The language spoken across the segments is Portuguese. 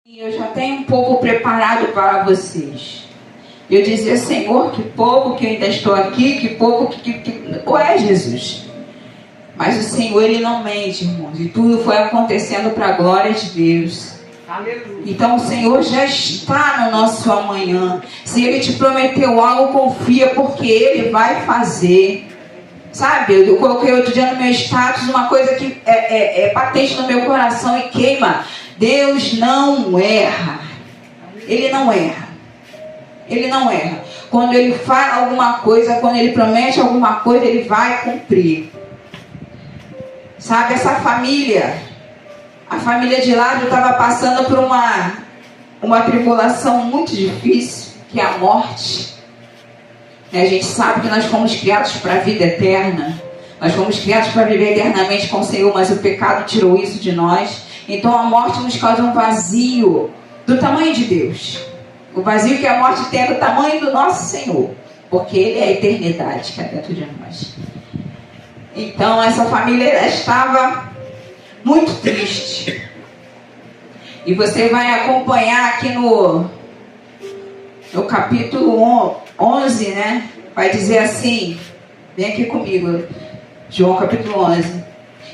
E eu já tenho um povo preparado para vocês. Eu dizia, Senhor, que povo que eu ainda estou aqui, que povo que... Ué, Jesus. Mas o Senhor, Ele não mente, irmãos. E tudo foi acontecendo para a glória de Deus. Aleluia. Então o Senhor já está no nosso amanhã. Se Ele te prometeu algo, confia, porque Ele vai fazer. Sabe, eu coloquei outro dia no meu status uma coisa que é patente no meu coração e queima. Deus não erra. Ele não erra. Ele não erra. Quando Ele fala alguma coisa, quando Ele promete alguma coisa, Ele vai cumprir. Sabe, essa família, a família de Lázaro estava passando por uma tribulação muito difícil, que é a morte. A gente sabe que nós fomos criados para a vida eterna. Nós fomos criados para viver eternamente com o Senhor, mas o pecado tirou isso de nós. Então a morte nos causa um vazio do tamanho de Deus. O vazio que a morte tem é do tamanho do nosso Senhor. Porque Ele é a eternidade que é dentro de nós. Então essa família estava muito triste. E você vai acompanhar aqui no capítulo 11, né? Vai dizer assim, vem aqui comigo, João capítulo 11.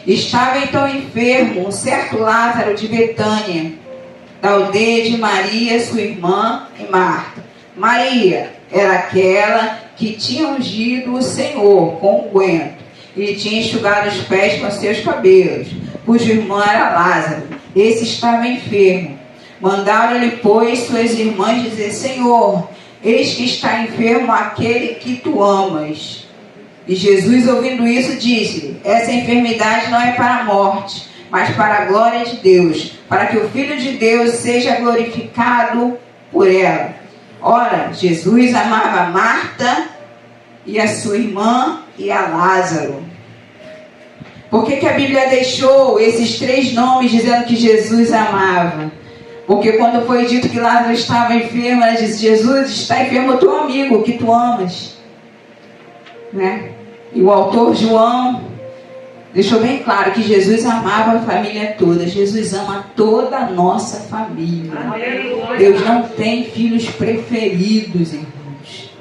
Estava então enfermo um certo Lázaro de Betânia, da aldeia de Maria, sua irmã, e Marta. Maria era aquela que tinha ungido o Senhor com unguento e tinha enxugado os pés com seus cabelos, cujo irmão era Lázaro. Esse estava enfermo. Mandaram-lhe, pois, suas irmãs dizer, Senhor, eis que está enfermo aquele que tu amas. E Jesus, ouvindo isso, disse-lhe, essa enfermidade não é para a morte, mas para a glória de Deus, para que o Filho de Deus seja glorificado por ela. Ora, Jesus amava Marta e a sua irmã e a Lázaro. Por que a Bíblia deixou esses três nomes dizendo que Jesus amava? Porque quando foi dito que Lázaro estava enfermo, ela disse, Jesus, está enfermo o teu amigo, que tu amas. Né? E o autor João deixou bem claro que Jesus amava a família toda. Jesus ama toda a nossa família. Deus não tem filhos preferidos, irmãos.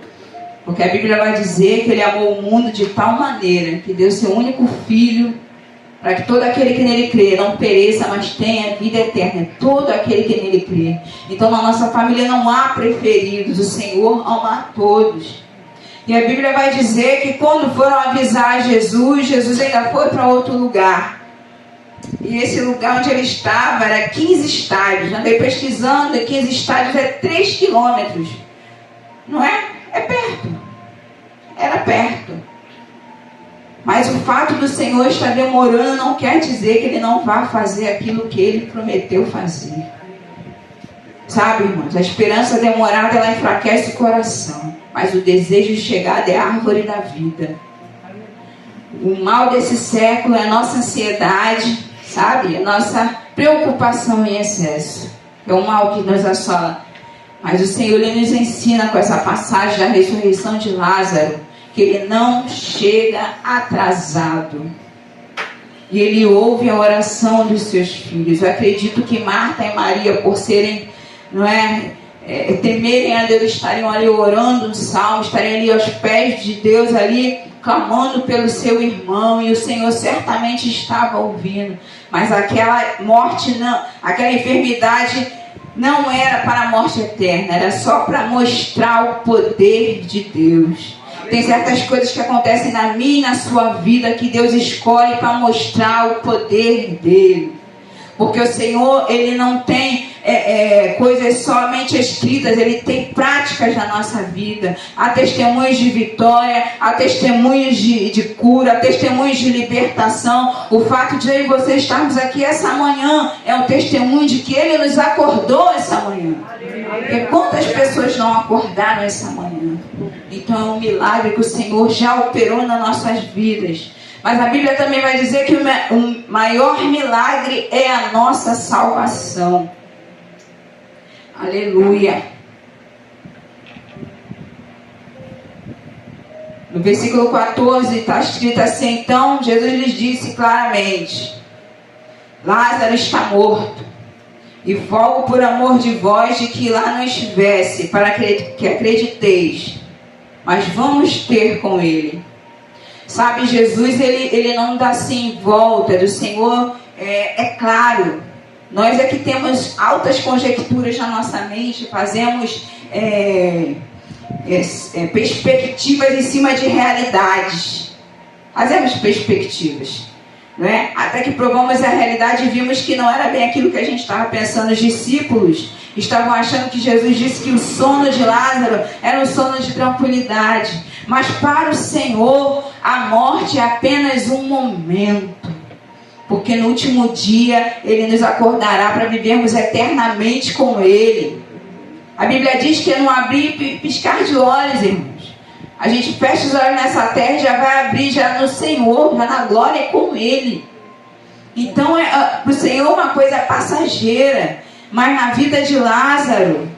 Porque a Bíblia vai dizer que Ele amou o mundo de tal maneira que deu seu único filho para que todo aquele que nele crê não pereça, mas tenha vida eterna. Todo aquele que nele crê. Então na nossa família não há preferidos. O Senhor ama a todos. E a Bíblia vai dizer que quando foram avisar Jesus, Jesus ainda foi para outro lugar. E esse lugar onde ele estava era 15 estádios. Andei pesquisando, e 15 estádios é 3 quilômetros. Não é? É perto. Era perto. Mas o fato do Senhor estar demorando não quer dizer que Ele não vá fazer aquilo que Ele prometeu fazer. Sabe, irmãos? A esperança demorada, ela enfraquece o coração. Mas o desejo de chegada é a árvore da vida. O mal desse século é a nossa ansiedade, sabe? A nossa preocupação em excesso. É o mal que nos assola. Mas o Senhor, Ele nos ensina com essa passagem da ressurreição de Lázaro, que Ele não chega atrasado. E Ele ouve a oração dos seus filhos. Eu acredito que Marta e Maria, por serem, temerem a Deus, estariam ali orando um salmo, estariam ali aos pés de Deus, ali clamando pelo seu irmão, e o Senhor certamente estava ouvindo. Mas aquela morte, não, aquela enfermidade não era para a morte eterna, era só para mostrar o poder de Deus. Tem certas coisas que acontecem na minha e na sua vida que Deus escolhe para mostrar o poder dele. Porque o Senhor, Ele não tem coisas somente escritas, Ele tem práticas na nossa vida. Há testemunhos de vitória, há testemunhos de cura, há testemunhos de libertação. O fato de eu e você estarmos aqui essa manhã é um testemunho de que Ele nos acordou essa manhã. Porque quantas pessoas não acordaram essa manhã? Então é um milagre que o Senhor já operou nas nossas vidas. Mas a Bíblia também vai dizer que o maior milagre é a nossa salvação. Aleluia. No versículo 14 está escrito assim, então Jesus lhes disse claramente, Lázaro está morto. E folgo por amor de vós, de que lá não estivesse, para que acrediteis. Mas vamos ter com ele. Sabe, Jesus, ele não dá assim em volta do Senhor, é claro. Nós é que temos altas conjecturas na nossa mente, fazemos perspectivas em cima de realidades. Fazemos perspectivas, não é? Até que provamos a realidade e vimos que não era bem aquilo que a gente estava pensando. Os discípulos estavam achando que Jesus disse que o sono de Lázaro era um sono de tranquilidade. Mas para o Senhor, a morte é apenas um momento. Porque no último dia, Ele nos acordará para vivermos eternamente com Ele. A Bíblia diz que é não abrir e piscar de olhos, irmãos. A gente fecha os olhos nessa terra e já vai abrir já no Senhor, já na glória com Ele. Então, para o Senhor uma coisa passageira. Mas na vida de Lázaro,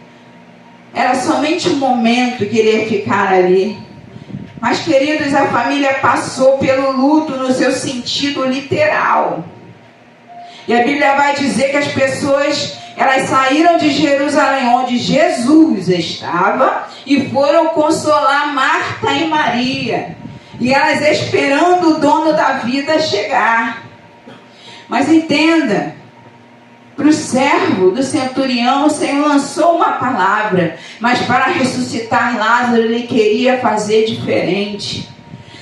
era somente um momento que ele ia ficar ali. Mas, queridos, a família passou pelo luto no seu sentido literal. E a Bíblia vai dizer que as pessoas, elas saíram de Jerusalém, onde Jesus estava, e foram consolar Marta e Maria. E elas esperando o dono da vida chegar. Mas entenda, para o servo do centurião, o Senhor lançou uma palavra, mas para ressuscitar Lázaro, Ele queria fazer diferente.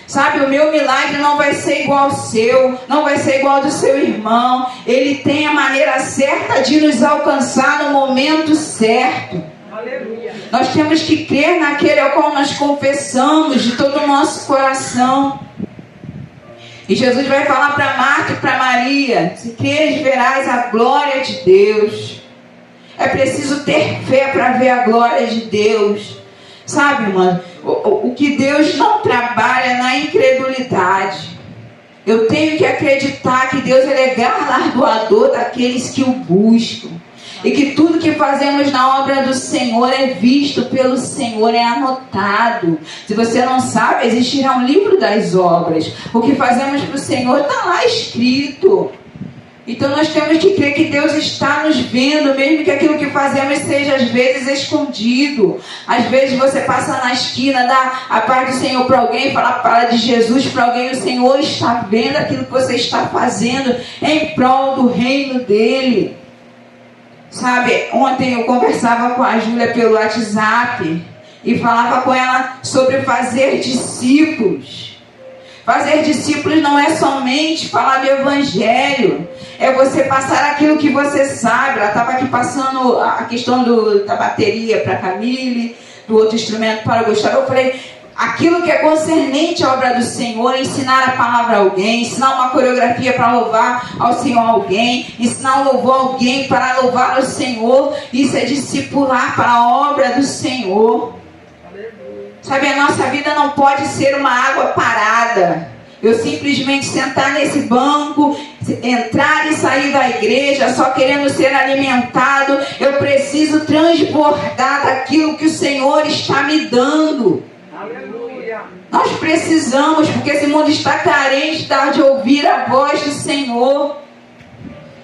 Sabe, o meu milagre não vai ser igual ao seu, não vai ser igual ao do seu irmão. Ele tem a maneira certa de nos alcançar no momento certo. Aleluia. Nós temos que crer naquele ao qual nós confessamos de todo o nosso coração. E Jesus vai falar para Marta e para Maria: se creres, verás a glória de Deus. É preciso ter fé para ver a glória de Deus. Sabe, mano, o que Deus não trabalha na incredulidade. Eu tenho que acreditar que Deus é galardoador daqueles que o buscam. E que tudo que fazemos na obra do Senhor é visto pelo Senhor, é anotado. Se você não sabe, existirá um livro das obras. O que fazemos para o Senhor está lá escrito. Então nós temos que crer que Deus está nos vendo, mesmo que aquilo que fazemos seja às vezes escondido. Às vezes você passa na esquina, dá a paz do Senhor para alguém, fala de Jesus para alguém. O Senhor está vendo aquilo que você está fazendo em prol do reino dEle. Sabe, ontem eu conversava com a Júlia pelo WhatsApp e falava com ela sobre fazer discípulos. Fazer discípulos não é somente falar do Evangelho, é você passar aquilo que você sabe. Ela estava aqui passando a questão da bateria para a Camille, do outro instrumento para o Gustavo. Eu falei, aquilo que é concernente à obra do Senhor, ensinar a palavra a alguém, ensinar uma coreografia para louvar ao Senhor a alguém, ensinar um louvor a alguém para louvar ao Senhor, isso é discipular para a obra do Senhor. Sabe, a nossa vida não pode ser uma água parada. Eu simplesmente sentar nesse banco, entrar e sair da igreja só querendo ser alimentado. Eu preciso transbordar daquilo que o Senhor está me dando. Aleluia. Nós precisamos, porque esse mundo está carente de ouvir a voz do Senhor.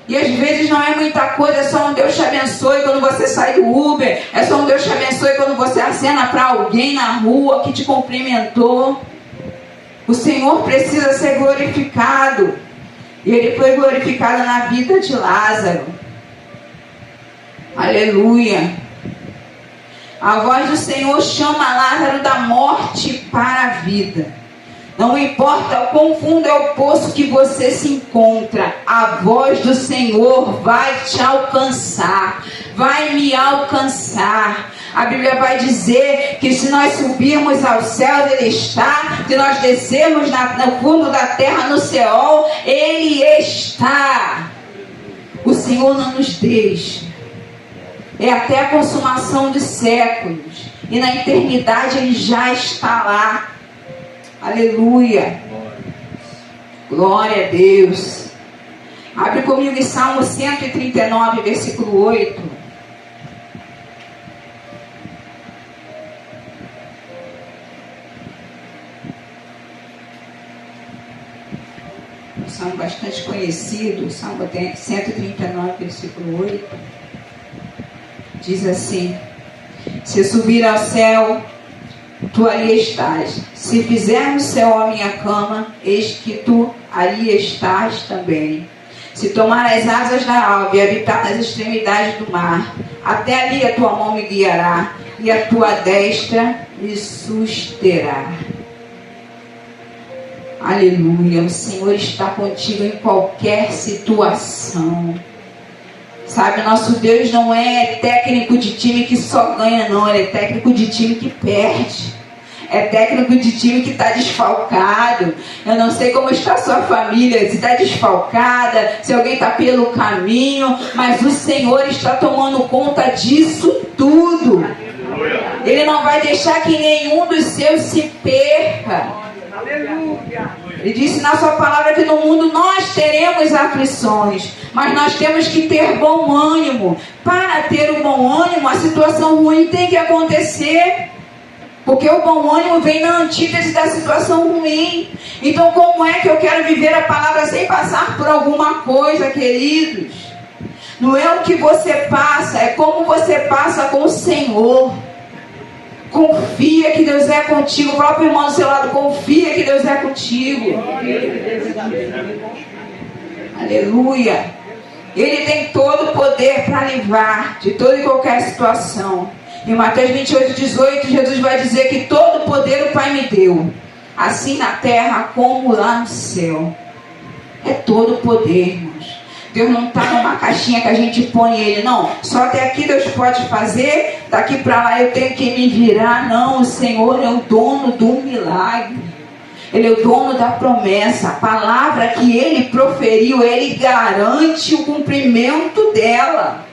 E às vezes não é muita coisa, é só um Deus te abençoe quando você sai do Uber, é só um Deus te abençoe quando você acena para alguém na rua que te cumprimentou. O Senhor precisa ser glorificado. E Ele foi glorificado na vida de Lázaro. Aleluia. A voz do Senhor chama Lázaro da morte para a vida. Não importa o quão fundo é o poço que você se encontra, a voz do Senhor vai te alcançar, vai me alcançar. A Bíblia vai dizer que se nós subirmos aos céus, Ele está. Se nós descermos no fundo da terra, no Seol, Ele está. O Senhor não nos deixa. É até a consumação de séculos. E na eternidade Ele já está lá. Aleluia. Glória a Deus. Abre comigo em Salmo 139, versículo 8. Um salmo bastante conhecido. Salmo 139, versículo 8. diz assim: se eu subir ao céu, tu ali estás. Se fizer no céu a minha cama, eis que tu ali estás também. Se tomar as asas da alva e habitar nas extremidades do mar, até ali a tua mão me guiará, e a tua destra me susterá. Aleluia, o Senhor está contigo em qualquer situação. Sabe, nosso Deus não é técnico de time que só ganha, não. Ele é técnico de time que perde. É técnico de time que está desfalcado. Eu não sei como está a sua família, se está desfalcada, se alguém está pelo caminho, mas o Senhor está tomando conta disso tudo. Ele não vai deixar que nenhum dos seus se perca. Ele disse na sua palavra que no mundo nós teremos aflições, mas nós temos que ter bom ânimo. Para ter o bom ânimo, a situação ruim tem que acontecer, porque o bom ânimo vem na antítese da situação ruim. Então, como é que eu quero viver a palavra sem passar por alguma coisa, queridos? Não é o que você passa, é como você passa com o Senhor. Confia que Deus é contigo. Fala para o irmão do seu lado: confia que Deus é contigo. Aleluia. Ele tem todo o poder para livrar de toda e qualquer situação. Em Mateus 28:18, Jesus vai dizer que todo o poder o Pai me deu, assim na terra como lá no céu. É todo o poder, irmãos. Deus não está numa caixinha que a gente põe ele, não. Só até aqui Deus pode fazer, daqui para lá eu tenho que me virar. Não, o Senhor é o dono do milagre. Ele é o dono da promessa. A palavra que Ele proferiu, Ele garante o cumprimento dela.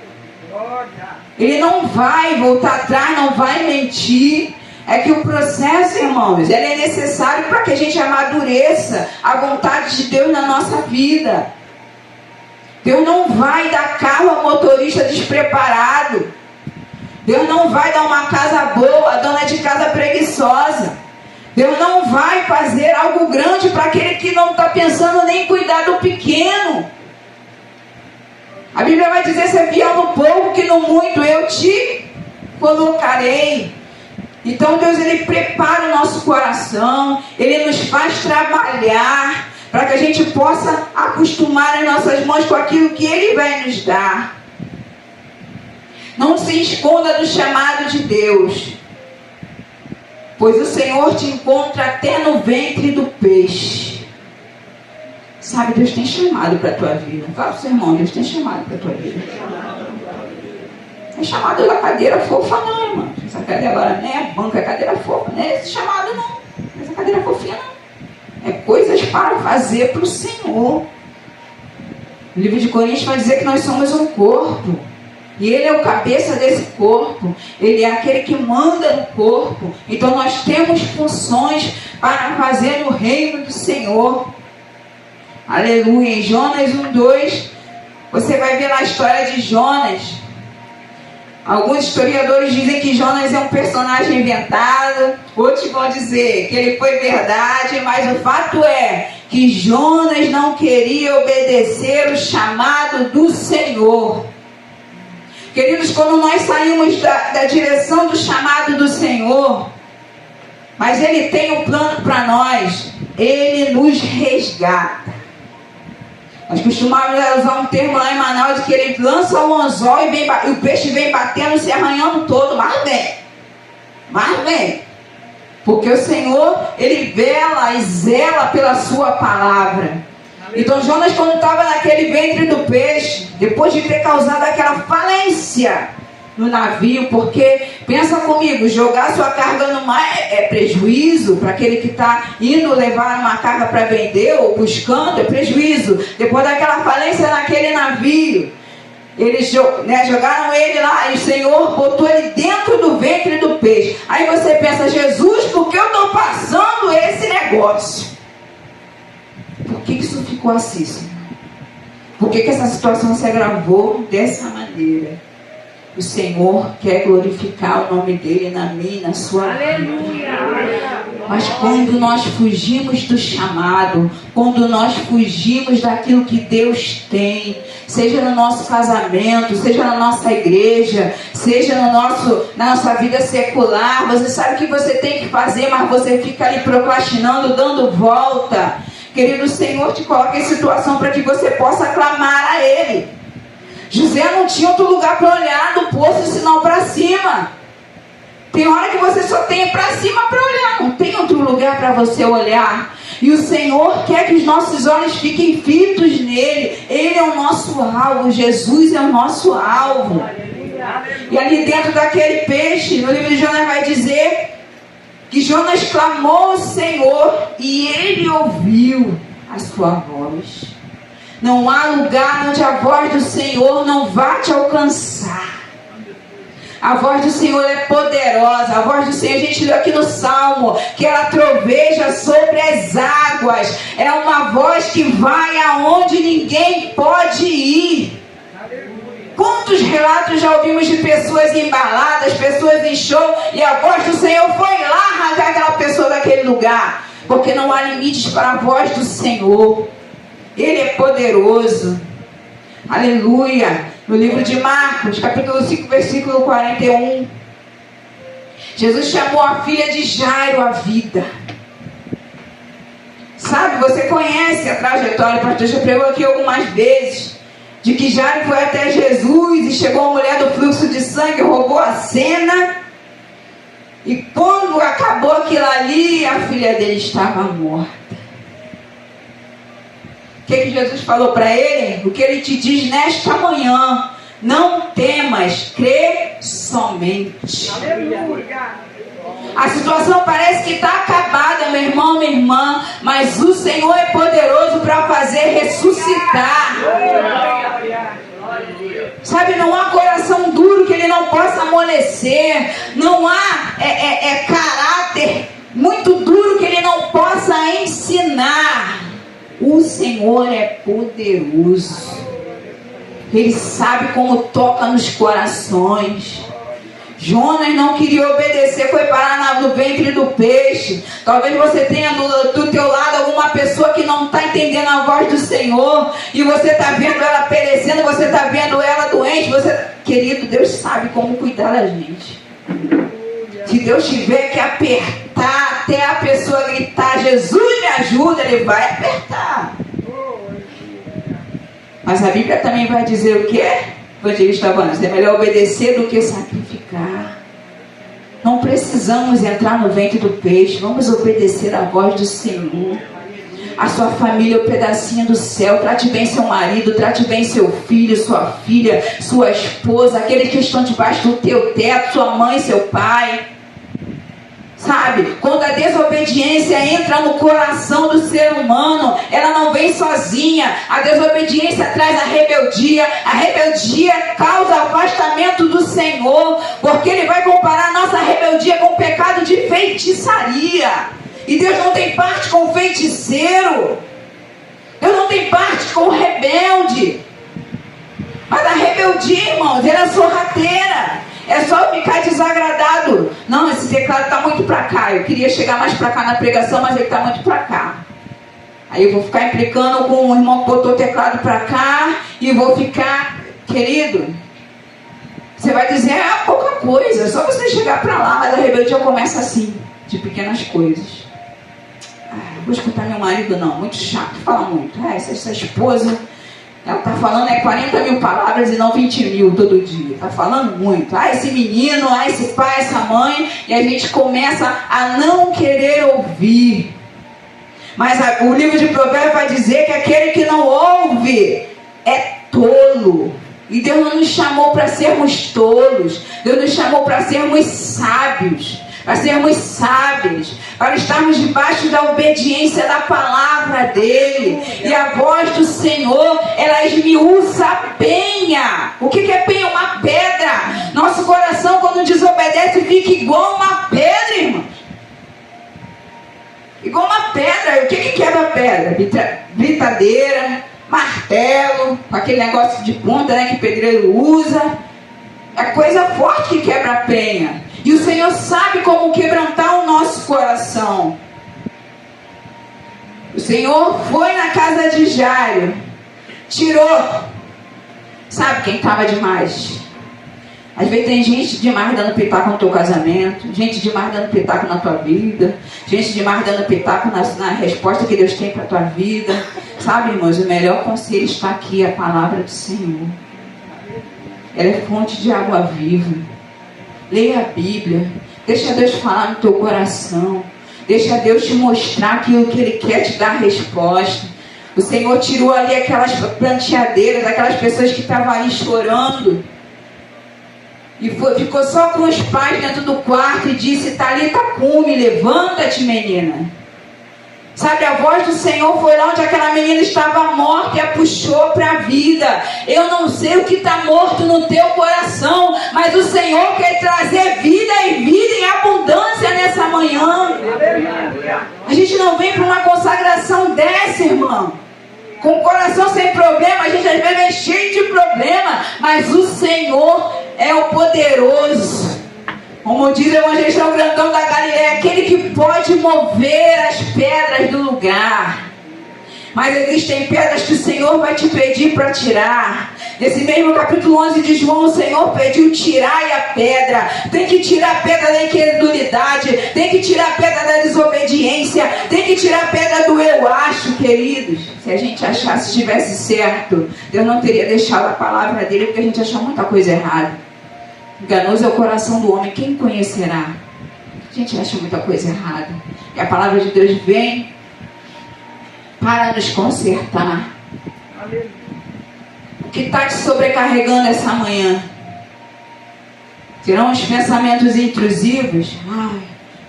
Ele não vai voltar atrás, não vai mentir. É que o processo, irmãos, ele é necessário para que a gente amadureça a vontade de Deus na nossa vida. Deus não vai dar carro a motorista despreparado. Deus não vai dar uma casa boa a dona de casa preguiçosa. Deus não vai fazer algo grande para aquele que não está pensando nem em cuidar do pequeno. A Bíblia vai dizer: se é fiel no pouco, que no muito eu te colocarei. Então Deus, Ele prepara o nosso coração, Ele nos faz trabalhar, para que a gente possa acostumar as nossas mãos com aquilo que Ele vai nos dar. Não se esconda do chamado de Deus, pois o Senhor te encontra até no ventre do peixe. Sabe, Deus tem chamado para a tua vida. Fala para o seu irmão: Deus tem chamado para a tua vida. Não é chamado da cadeira fofa, não, irmão. Essa cadeira agora nem é banca, é cadeira fofa. Não é esse chamado, não. Essa cadeira fofinha, não. É coisas para fazer para o Senhor. O livro de Coríntios vai dizer que nós somos um corpo. E Ele é o cabeça desse corpo. Ele é aquele que manda no corpo. Então nós temos funções para fazer no reino do Senhor. Aleluia. Em Jonas 1:2, você vai ver na história de Jonas. Alguns historiadores dizem que Jonas é um personagem inventado, outros vão dizer que ele foi verdade, mas o fato é que Jonas não queria obedecer o chamado do Senhor. Queridos, quando nós saímos da direção do chamado do Senhor, mas Ele tem um plano para nós, Ele nos resgata. Nós costumamos usar um termo lá em Manaus de que ele lança o anzol e o peixe vem batendo, se arranhando todo, mas vem. Porque o Senhor, Ele vela e zela pela sua palavra. Então Jonas, quando estava naquele ventre do peixe, depois de ter causado aquela falência no navio, porque, pensa comigo, jogar sua carga no mar é prejuízo para aquele que está indo levar uma carga para vender ou buscando, é prejuízo. Depois daquela falência naquele navio, eles jogaram ele lá e o Senhor botou ele dentro do ventre do peixe. Aí você pensa: Jesus, por que eu estou passando esse negócio? Por que isso ficou assim, Senhor? Por que essa situação se agravou dessa maneira? O Senhor quer glorificar o nome dele na minha e na sua vida. Mas quando nós fugimos do chamado, quando nós fugimos daquilo que Deus tem, seja no nosso casamento, seja na nossa igreja, seja na nossa vida secular, você sabe o que você tem que fazer, mas você fica ali procrastinando, dando volta. Querido, o Senhor te coloca em situação para que você possa clamar a Ele. José não tinha outro lugar para olhar no poço senão para cima. Tem hora que você só tem para cima para olhar, não tem outro lugar para você olhar. E o Senhor quer que os nossos olhos fiquem fitos nele. Ele é o nosso alvo, Jesus é o nosso alvo. E ali dentro daquele peixe, no livro de Jonas vai dizer que Jonas clamou ao Senhor e ele ouviu a sua voz. Não há lugar onde a voz do Senhor não vá te alcançar. A voz do Senhor é poderosa. A voz do Senhor, a gente leu aqui no Salmo, que ela troveja sobre as águas. É uma voz que vai aonde ninguém pode ir. Quantos relatos já ouvimos de pessoas embaladas, pessoas em show, e a voz do Senhor foi lá arrancar aquela pessoa daquele lugar. Porque não há limites para a voz do Senhor. Ele é poderoso. Aleluia. No livro de Marcos, capítulo 5, versículo 41. Jesus chamou a filha de Jairo à vida. Sabe, você conhece a trajetória, o pastor já pregou aqui algumas vezes, de que Jairo foi até Jesus e chegou a mulher do fluxo de sangue, roubou a cena. E quando acabou aquilo ali, a filha dele estava morta. O que Jesus falou para ele? O que ele te diz nesta manhã: não temas, crê somente. A situação parece que está acabada, meu irmão, minha irmã, mas o Senhor é poderoso para fazer ressuscitar. Sabe, não há coração duro que ele não possa amolecer. Não há caráter muito duro que ele não possa ensinar. O Senhor é poderoso. Ele sabe como toca nos corações. Jonas não queria obedecer, foi parar no ventre do peixe. Talvez você tenha do teu lado alguma pessoa que não está entendendo a voz do Senhor. E você está vendo ela perecendo, você está vendo ela doente. Querido, Deus sabe como cuidar da gente. Se Deus tiver que apertar até a pessoa gritar, Jesus me ajuda, Ele vai apertar. Mas a Bíblia também vai dizer o quê? Evangelista Vanessa, é melhor obedecer do que sacrificar. Não precisamos entrar no ventre do peixe. Vamos obedecer a voz do Senhor. A sua família é um pedacinho do céu. Trate bem seu marido, trate bem seu filho, sua filha, sua esposa, aqueles que estão debaixo do teu teto, sua mãe, seu pai. Sabe, quando a desobediência entra no coração do ser humano, ela não vem sozinha. A desobediência traz a rebeldia causa afastamento do Senhor, porque Ele vai comparar a nossa rebeldia com o pecado de feitiçaria. E Deus não tem parte com o feiticeiro, Deus não tem parte com o rebelde. Mas a rebeldia, irmãos, ela é sorrateira. É só ficar desagradado. Não, esse teclado está muito para cá. Eu queria chegar mais para cá na pregação, mas ele está muito para cá. Aí eu vou ficar implicando com o irmão que botou o teclado para cá. E vou ficar, querido, você vai dizer, é pouca coisa, é só você chegar para lá. Mas a rebeldia começa assim, de pequenas coisas. Não vou escutar meu marido não, muito chato, fala muito. Essa esposa, ela está falando 40 mil palavras e não 20 mil todo dia. Está falando muito. Esse menino, esse pai, essa mãe. E a gente começa a não querer ouvir. Mas o livro de Provérbios vai dizer que aquele que não ouve é tolo. E Deus não nos chamou para sermos tolos. Deus nos chamou para sermos sábios. Para sermos sábios, para estarmos debaixo da obediência da palavra dele. E a voz do Senhor, ela esmiuça a penha. O que é penha? Uma pedra. Nosso coração, quando desobedece, fica igual uma pedra, irmãos. Igual uma pedra. O que quebra a pedra? Britadeira, martelo, aquele negócio de ponta, né, que o pedreiro usa. É coisa forte que quebra a penha. E o Senhor sabe como quebrantar o nosso coração. O Senhor foi na casa de Jairo, tirou. Sabe quem estava demais? Às vezes tem gente demais dando pitaco no teu casamento, gente demais dando pitaco na tua vida, gente demais dando pitaco na resposta que Deus tem para a tua vida. Sabe, irmãos, o melhor conselho está aqui, a palavra do Senhor. Ela é fonte de água viva. Leia a Bíblia, deixa Deus falar no teu coração, deixa Deus te mostrar aquilo que Ele quer te dar resposta. O Senhor tirou ali aquelas planteadeiras, aquelas pessoas que estavam ali chorando, e ficou só com os pais dentro do quarto e disse: Talita cumi, levanta-te, menina. Sabe, a voz do Senhor foi lá onde aquela menina estava morta e a puxou para a vida. Eu não sei o que está morto no teu coração, mas o Senhor quer trazer vida e vida em abundância nessa manhã. A gente não vem para uma consagração dessa, irmão, com o coração sem problema. A gente às vezes é cheio de problema, mas o Senhor é o poderoso. Como diz o evangelista grandão da Galileia, aquele que pode mover as pedras do lugar. Mas existem pedras que o Senhor vai te pedir para tirar. Nesse mesmo capítulo 11 de João, o Senhor pediu: tirai a pedra. Tem que tirar a pedra da incredulidade, tem que tirar a pedra da desobediência, tem que tirar a pedra do eu acho, queridos. Se a gente achasse que estivesse certo, Deus não teria deixado a palavra dele, porque a gente acha muita coisa errada. Enganoso é o coração do homem, quem conhecerá? A gente acha muita coisa errada. E a palavra de Deus vem para nos consertar. O que está te sobrecarregando essa manhã? Serão os pensamentos intrusivos?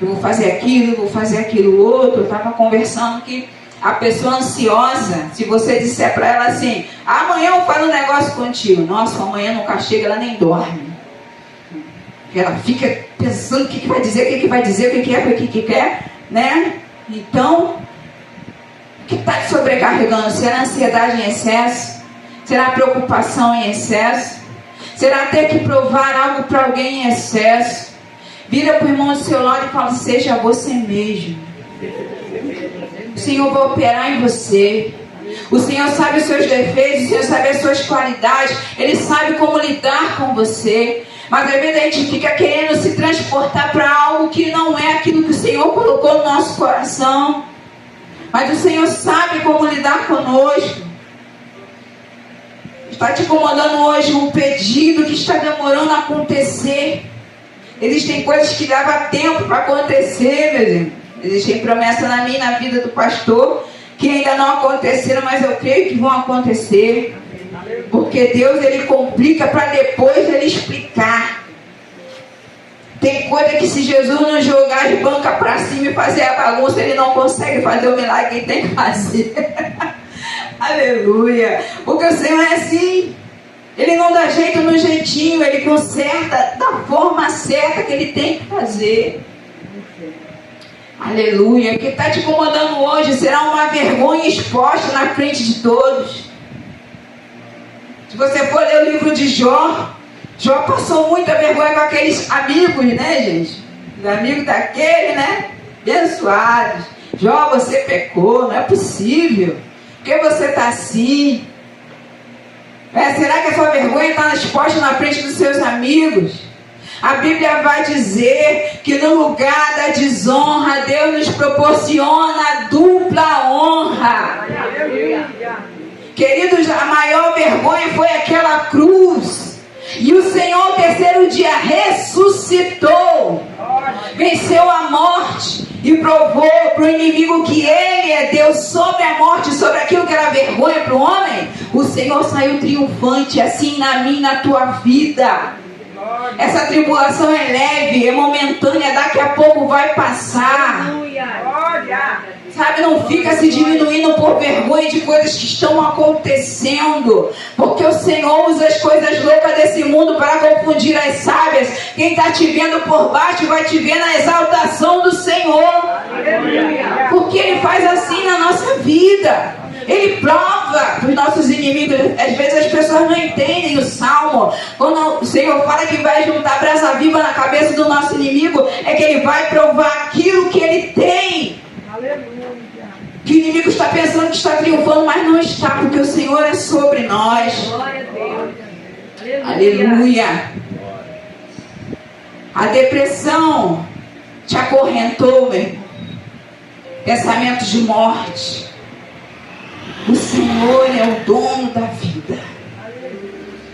Eu vou fazer aquilo outro. Eu estava conversando que a pessoa ansiosa, se você disser para ela assim: amanhã eu falo um negócio contigo. Nossa, amanhã nunca chega, ela nem dorme. Ela fica pensando o que vai dizer, o que vai dizer, o que quer, né? Então, o que está te sobrecarregando? Será a ansiedade em excesso? Será a preocupação em excesso? Será ter que provar algo para alguém em excesso? Vira para o irmão do seu lado e fala: seja você mesmo. O Senhor vai operar em você. O Senhor sabe os seus defeitos, o Senhor sabe as suas qualidades, Ele sabe como lidar com você. Mas às vezes a gente fica querendo se transportar para algo que não é aquilo que o Senhor colocou no nosso coração. Mas o Senhor sabe como lidar conosco. Está te incomodando hoje um pedido que está demorando a acontecer. Existem coisas que levam tempo para acontecer, meus irmãos. Existem promessas na minha e na vida do pastor que ainda não aconteceram, mas eu creio que vão acontecer. Porque Deus, Ele complica para depois Ele explicar. Tem coisa que se Jesus não jogar as bancas para cima e fazer a bagunça, Ele não consegue fazer o milagre que Ele tem que fazer. Aleluia. Porque o Senhor é assim. Ele não dá jeito no jeitinho, Ele conserta da forma certa que Ele tem que fazer. Aleluia. O que está te incomodando hoje será uma vergonha exposta na frente de todos. Se você for ler o livro de Jó, Jó passou muita vergonha com aqueles amigos, né, gente? Os amigos daquele, né? Abençoados. Jó, você pecou, não é possível. Por que você está assim? Será que a sua vergonha está exposta na frente dos seus amigos? A Bíblia vai dizer que no lugar da desonra, Deus nos proporciona dupla honra. Queridos, a maior vergonha foi aquela cruz. E o Senhor, no terceiro dia, ressuscitou. Venceu a morte e provou para o inimigo que Ele é Deus sobre a morte, sobre aquilo que era vergonha para o homem. O Senhor saiu triunfante, assim na minha e na tua vida. Essa tribulação é leve, é momentânea, daqui a pouco vai passar. Sabe, não fica se diminuindo por vergonha de coisas que estão acontecendo, porque o Senhor usa as coisas loucas desse mundo para confundir as sábias. Quem está te vendo por baixo vai te ver na exaltação do Senhor, porque Ele faz assim na nossa vida. Ele prova para os nossos inimigos. Às vezes as pessoas não entendem o Salmo. Quando o Senhor fala que vai juntar brasa viva na cabeça do nosso inimigo, é que Ele vai provar aquilo que Ele tem. Aleluia. Que o inimigo está pensando que está triunfando, mas não está, porque o Senhor é sobre nós. Glória a Deus. Aleluia. A depressão te acorrentou, meu irmão. Pensamentos de morte. O Senhor é o dono da vida.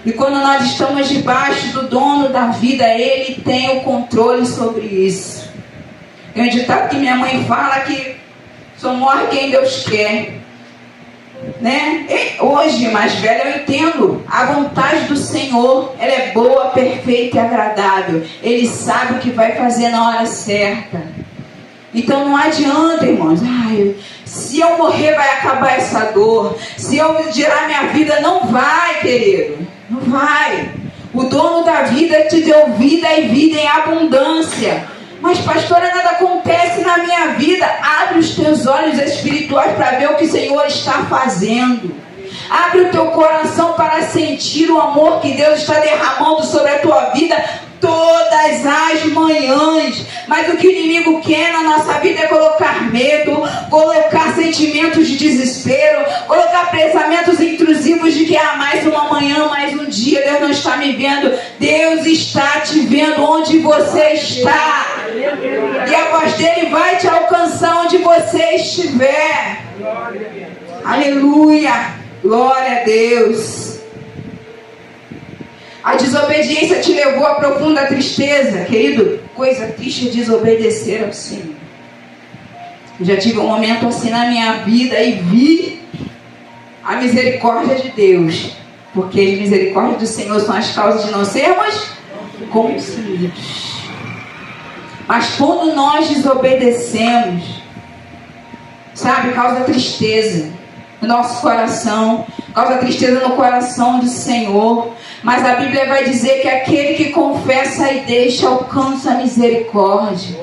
E quando nós estamos debaixo do dono da vida, Ele tem o controle sobre isso. Tem um ditado que minha mãe fala que só morre quem Deus quer. Né? E hoje, mais velha, eu entendo a vontade do Senhor. Ela é boa, perfeita e agradável. Ele sabe o que vai fazer na hora certa. Então não adianta, irmãos. Se eu morrer vai acabar essa dor. Se eu tirar minha vida, não vai, querido. Não vai. O dono da vida te deu vida e vida em abundância. Mas pastora, nada acontece na minha vida. Abre os teus olhos espirituais para ver o que o Senhor está fazendo. Abre o teu coração para sentir o amor que Deus está derramando sobre a tua vida todas as manhãs. Mas o que o inimigo quer na nossa vida é colocar medo, colocar sentimentos de desespero, colocar pensamentos intrusivos de que mais uma manhã, mais um dia. Deus não está me vendo. Deus está te vendo onde você está. E a voz dele vai te alcançar onde você estiver. Aleluia. Glória a Deus. A desobediência te levou a profunda tristeza, querido. Coisa triste é desobedecer ao Senhor. Eu já tive um momento assim na minha vida e vi a misericórdia de Deus. Porque as misericórdias do Senhor são as causas de não sermos consumidos. Mas quando nós desobedecemos, sabe, causa tristeza no nosso coração, causa tristeza no coração do Senhor. Mas a Bíblia vai dizer que aquele que confessa e deixa alcança a misericórdia.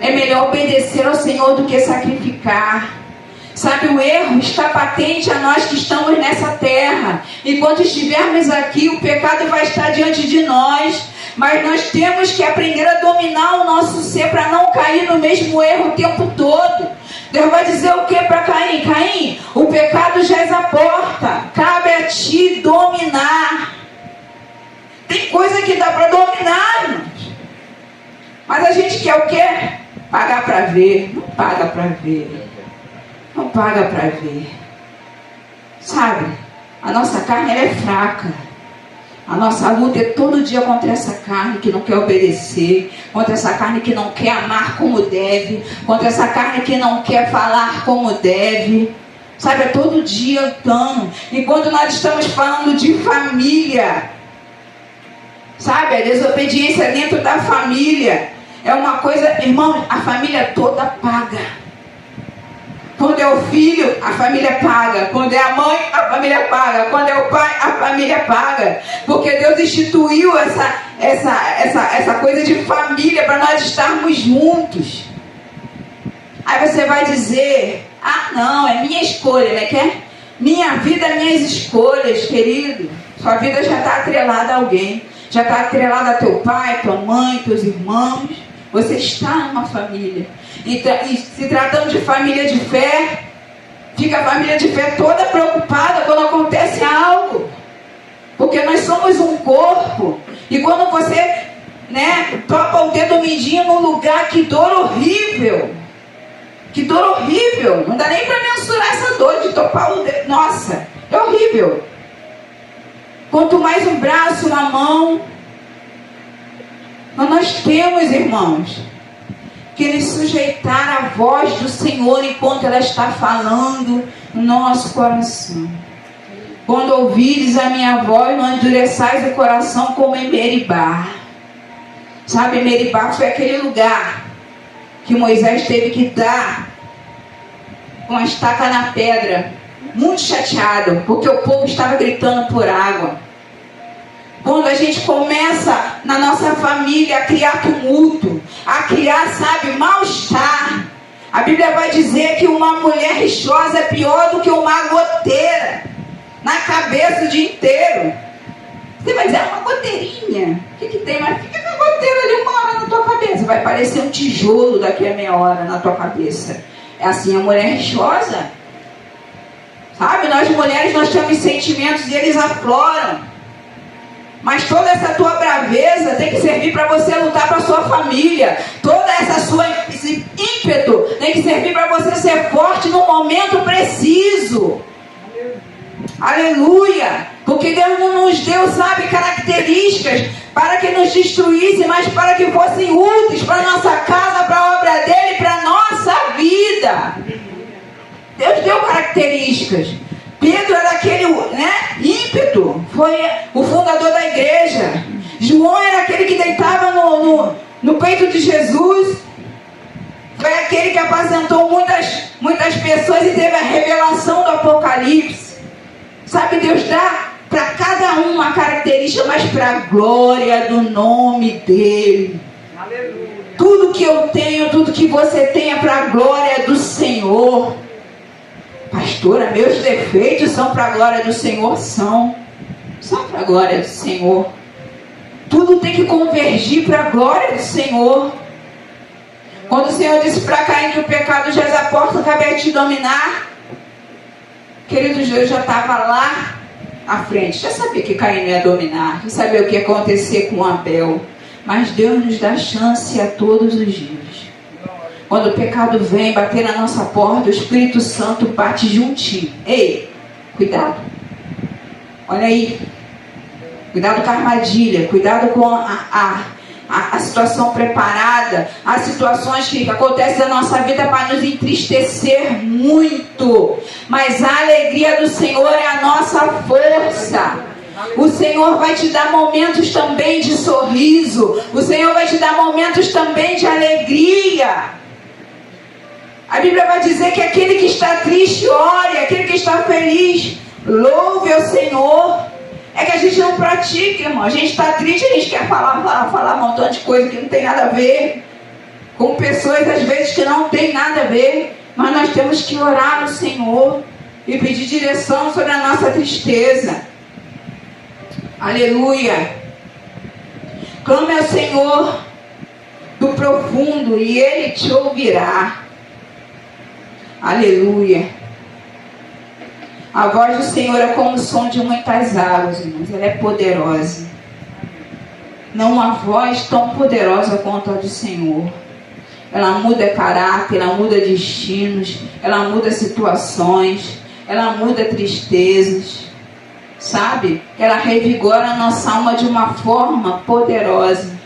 É melhor obedecer ao Senhor do que sacrificar. Sabe, o erro está patente a nós que estamos nessa terra. Enquanto estivermos aqui, o pecado vai estar diante de nós. Mas nós temos que aprender a dominar o nosso ser para não cair no mesmo erro o tempo todo. Deus vai dizer o que para Caim? Caim, o pecado jaz à porta. Cabe a ti dominar. Tem coisa que dá para dominar, irmãos. Mas a gente quer o quê? Pagar para ver. Não paga para ver. Não paga para ver. Sabe, a nossa carne ela é fraca. A nossa luta é todo dia contra essa carne que não quer obedecer, contra essa carne que não quer amar como deve, contra essa carne que não quer falar como deve. Sabe, é todo dia lutando. Enquanto nós estamos falando de família, sabe, a desobediência dentro da família é uma coisa, irmão, a família toda paga. Quando é o filho, a família paga. Quando é a mãe, a família paga. Quando é o pai, a família paga. Porque Deus instituiu essa coisa de família para nós estarmos juntos. Aí você vai dizer, não, é minha escolha, né? Que é minha vida, minhas escolhas, querido. Sua vida já está atrelada a alguém. Já está atrelada a teu pai, tua mãe, teus irmãos. Você está numa família. E se tratando de família de fé, fica a família de fé toda preocupada quando acontece algo. Porque nós somos um corpo. E quando você, topa o dedo mindinho num lugar, que dor horrível. Que dor horrível. Não dá nem para mensurar essa dor de topar o dedo. Nossa, é horrível. Quanto mais um braço, uma mão. Mas nós temos, irmãos, que nos sujeitar à voz do Senhor enquanto ela está falando no nosso coração. Quando ouvires a minha voz, não endureçais o coração como em Meribá. Sabe, Meribá foi aquele lugar que Moisés teve que dar com a estaca na pedra, muito chateado, porque o povo estava gritando por água. Quando a gente começa na nossa família a criar tumulto, a criar, sabe, mal-estar, a Bíblia vai dizer que uma mulher rixosa é pior do que uma goteira na cabeça o dia inteiro. Você vai dizer, é uma goteirinha. O que tem? Mas fica com a goteira ali uma hora na tua cabeça. Vai parecer um tijolo daqui a meia hora na tua cabeça. É assim a mulher rixosa. Sabe, nós mulheres, nós temos sentimentos e eles afloram. Mas toda essa tua braveza tem que servir para você lutar para a sua família. Toda esse ímpeto tem que servir para você ser forte no momento preciso. Aleluia! Porque Deus não nos deu, sabe, características para que nos destruísse, mas para que fossem úteis para a nossa casa, para a obra dele, para a nossa vida. Deus deu características. Pedro era aquele, ímpeto, foi o fundador da igreja. João era aquele que deitava no peito de Jesus. Foi aquele que apacentou muitas pessoas e teve a revelação do Apocalipse. Sabe, Deus dá para cada um uma característica, mas para a glória do nome dele. Aleluia. Tudo que eu tenho, tudo que você tem é para a glória do Senhor. Pastora, meus defeitos são para a glória do Senhor? São para a glória do Senhor. Tudo tem que convergir para a glória do Senhor. Quando o Senhor disse para Caim que o pecado já é a porta, cabe a te dominar. Queridos, Deus já estava lá à frente. Já sabia que Caim não ia dominar. Já sabia o que ia acontecer com Abel. Mas Deus nos dá chance a todos os dias. Quando o pecado vem bater na nossa porta, o Espírito Santo bate juntinho. Ei, cuidado. Olha aí. Cuidado com a armadilha. Cuidado com a situação preparada. As situações que acontecem na nossa vida para nos entristecer muito. Mas a alegria do Senhor é a nossa força. O Senhor vai te dar momentos também de sorriso. O Senhor vai te dar momentos também de alegria. A Bíblia vai dizer que aquele que está triste, ore. Aquele que está feliz, louve ao Senhor. É que a gente não pratica, irmão. A gente está triste, a gente quer falar um montão de coisa que não tem nada a ver. Com pessoas, às vezes, que não tem nada a ver. Mas nós temos que orar ao Senhor e pedir direção sobre a nossa tristeza. Aleluia. Clame ao Senhor do profundo e Ele te ouvirá. Aleluia. A voz do Senhor é como o som de muitas águas, irmãos. Ela é poderosa. Não uma voz tão poderosa quanto a do Senhor. Ela muda caráter, ela muda destinos, ela muda situações, ela muda tristezas. Sabe? Ela revigora a nossa alma de uma forma poderosa.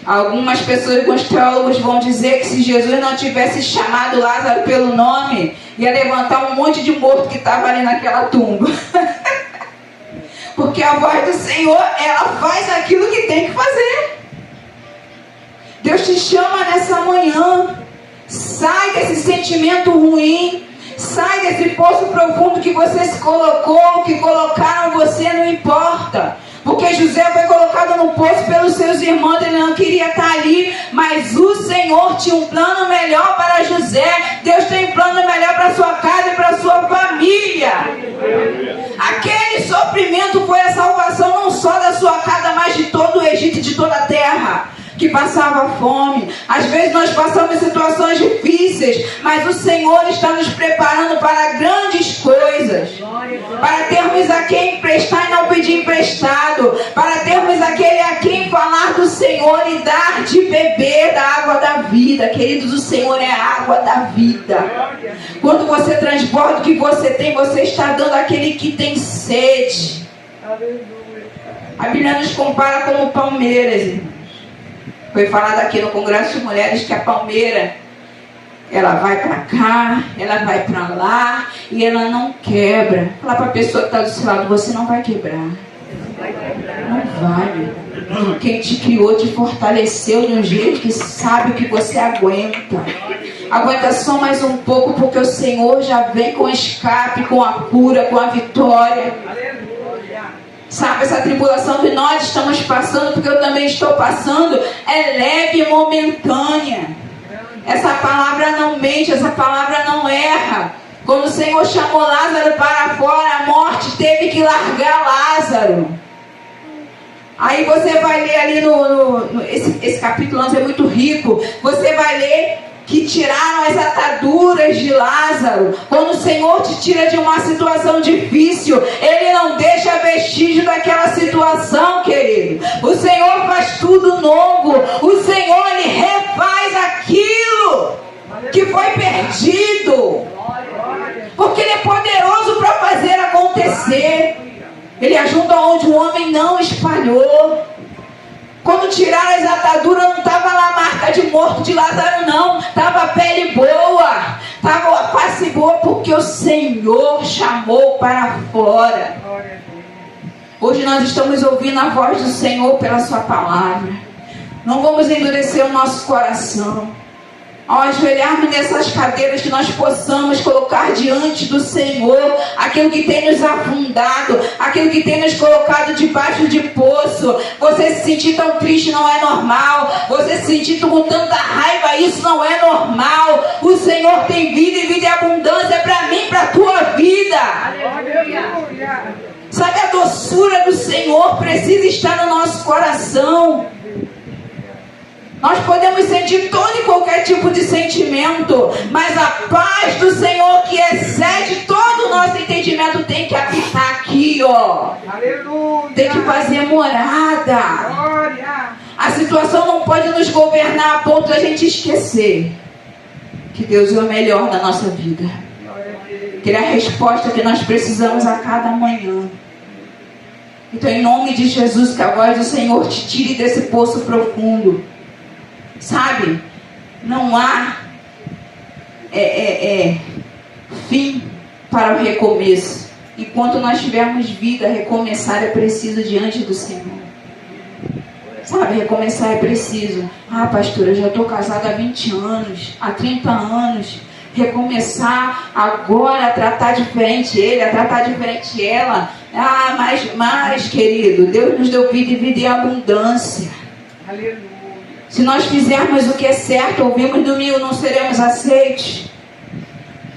Algumas pessoas, alguns teólogos vão dizer que se Jesus não tivesse chamado Lázaro pelo nome, ia levantar um monte de morto que estava ali naquela tumba. Porque a voz do Senhor, ela faz aquilo que tem que fazer. Deus te chama nessa manhã. Sai desse sentimento ruim. Sai desse poço profundo que você se colocou, que colocaram você, não importa. Porque José foi colocado no poço pelos seus irmãos, ele não queria estar ali, mas o Senhor tinha um plano melhor para José. Deus tem um plano melhor para a sua casa e para a sua família. Aquele sofrimento foi a salvação não só da sua casa, mas de todo o Egito e de toda a terra que passava fome. Às vezes nós passamos situações difíceis, mas o Senhor está nos preparando para grandes coisas, para termos a quem emprestar e não pedir emprestado, para termos aquele a quem falar do Senhor e dar de beber da água da vida. Queridos, o Senhor é a água da vida. Quando você transborda o que você tem, você está dando àquele que tem sede. A Bíblia nos compara como palmeiras, irmãos. Foi falado aqui no Congresso de Mulheres que a palmeira, ela vai para cá, ela vai para lá e ela não quebra. Fala para a pessoa que está do seu lado, você não vai quebrar. Não vai. Quem te criou te fortaleceu de um jeito que sabe o que você aguenta. Aguenta só mais um pouco, porque o Senhor já vem com escape, com a cura, com a vitória. Sabe, essa tribulação que nós estamos passando, porque eu também estou passando, é leve e momentânea. Essa palavra não mente, essa palavra não erra. Quando o Senhor chamou Lázaro para fora, a morte teve que largar Lázaro. Aí você vai ler ali esse capítulo 11 é muito rico. Você vai ler que tiraram as ataduras de Lázaro. Quando o Senhor te tira de uma situação difícil, Ele não deixa vestígio daquela situação, querido. O Senhor faz tudo novo. O Senhor, Ele refaz aquilo que foi perdido, porque Ele é poderoso para fazer acontecer. Ele ajunta onde o homem não espalhou. Quando tiraram as ataduras, não estava lá a marca de morto de Lázaro, não. Estava a pele boa, estava a face boa, porque o Senhor chamou para fora. Hoje nós estamos ouvindo a voz do Senhor pela sua palavra. Não vamos endurecer o nosso coração. Ao ajoelharmos nessas cadeiras, que nós possamos colocar diante do Senhor aquilo que tem nos afundado, aquilo que tem nos colocado debaixo de poço. Você se sentir tão triste não é normal. Você se sentir com tanta raiva, isso não é normal. O Senhor tem vida e vida e abundância para mim, para a tua vida. Aleluia. Sabe, a doçura do Senhor precisa estar no nosso coração. Nós podemos sentir todo e qualquer tipo de sentimento, mas a paz do Senhor, que excede todo o nosso entendimento, tem que habitar aqui, ó. Aleluia. Tem que fazer morada. Glória. A situação não pode nos governar a ponto de a gente esquecer que Deus é o melhor na nossa vida. Que Ele é a resposta que nós precisamos a cada manhã. Então, em nome de Jesus, que a voz do Senhor te tire desse poço profundo. Sabe, não há fim para o recomeço. Enquanto nós tivermos vida, recomeçar é preciso diante do Senhor. Sabe, recomeçar é preciso. Ah, pastora, eu já estou casada há 20 anos, há 30 anos. Recomeçar agora a tratar diferente ele, a tratar diferente ela. Ah, mas querido, Deus nos deu vida e vida em abundância. Aleluia. Se nós fizermos o que é certo, ouvimos domingo, não seremos aceitos.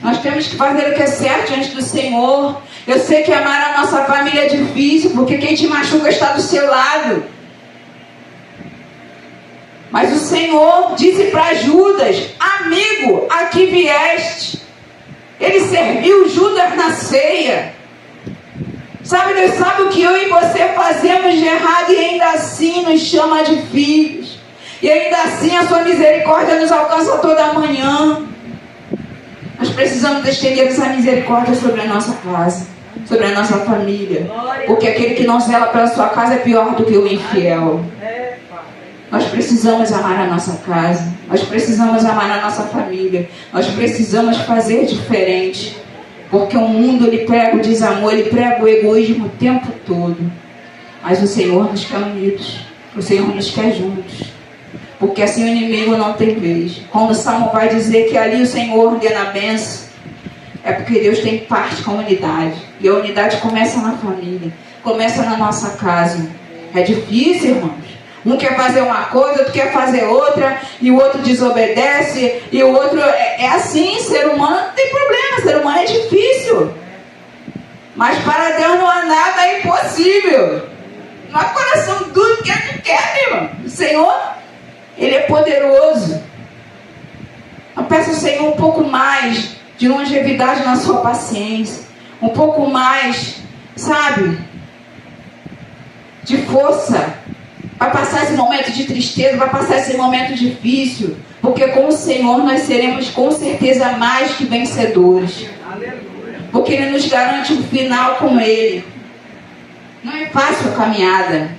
Nós temos que fazer o que é certo diante do Senhor. Eu sei que amar a nossa família é difícil, porque quem te machuca está do seu lado. Mas o Senhor disse para Judas: amigo, aqui vieste. Ele serviu Judas na ceia. Sabe, Deus sabe o que eu e você fazemos de errado e ainda assim nos chama de filhos. E ainda assim a sua misericórdia nos alcança toda manhã. Nós precisamos estender essa misericórdia sobre a nossa casa, sobre a nossa família. Porque aquele que não zela pela sua casa é pior do que o infiel. Nós precisamos amar a nossa casa. Nós precisamos amar a nossa família. Nós precisamos fazer diferente. Porque o mundo, ele prega o desamor, ele prega o egoísmo o tempo todo. Mas o Senhor nos quer unidos. O Senhor nos quer juntos. Porque assim o inimigo não tem vez. Quando o Salmo vai dizer que ali o Senhor ordena a bênção, é porque Deus tem parte com a unidade. E a unidade começa na família, começa na nossa casa. É difícil, irmãos. Um quer fazer uma coisa, outro quer fazer outra, e o outro desobedece, e o outro... É assim, ser humano não tem problema, ser humano é difícil. Mas para Deus não há nada impossível. Não há coração duro que não quer, irmão. O Senhor... Ele é poderoso. Eu peço ao Senhor um pouco mais de longevidade na sua paciência. Um pouco mais, sabe, de força. Vai passar esse momento de tristeza, vai passar esse momento difícil. Porque com o Senhor nós seremos com certeza mais que vencedores. Porque Ele nos garante um final com Ele. Não é fácil a caminhada.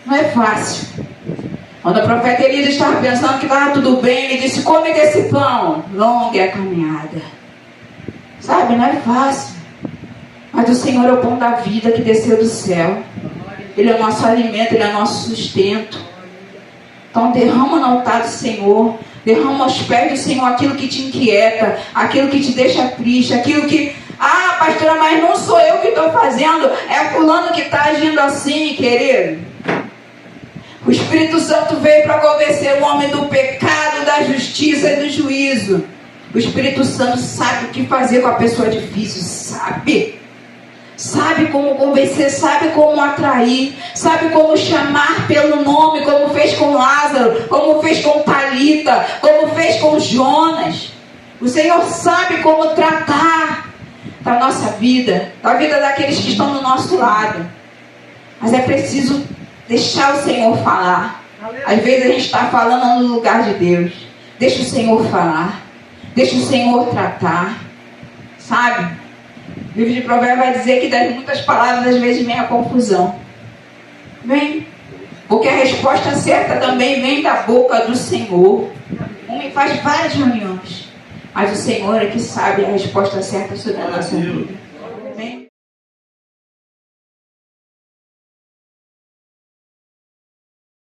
Não é fácil. Quando o profeta Elias estava pensando que estava tudo bem, ele disse: come desse pão. Longa é a caminhada. Sabe, não é fácil. Mas o Senhor é o pão da vida que desceu do céu. Ele é o nosso alimento, Ele é o nosso sustento. Então derrama no altar do Senhor. Derrama aos pés do Senhor aquilo que te inquieta, aquilo que te deixa triste, aquilo que... Ah, pastora, mas não sou eu que estou fazendo, é fulano que está agindo assim, querido. O Espírito Santo veio para convencer o homem do pecado, da justiça e do juízo. O Espírito Santo sabe o que fazer com a pessoa difícil, sabe sabe como convencer, sabe como atrair, sabe como chamar pelo nome, como fez com Lázaro, como fez com Talita, como fez com Jonas. O Senhor sabe como tratar da nossa vida, da vida daqueles que estão do nosso lado. Mas é preciso deixar o Senhor falar. Às vezes a gente está falando no lugar de Deus. Deixa o Senhor falar. Deixa o Senhor tratar. Sabe? O livro de Provérbios vai dizer que das muitas palavras às vezes vem a confusão. Vem. Porque a resposta certa também vem da boca do Senhor. O homem faz várias reuniões, mas o Senhor é que sabe a resposta certa sobre a nossa vida.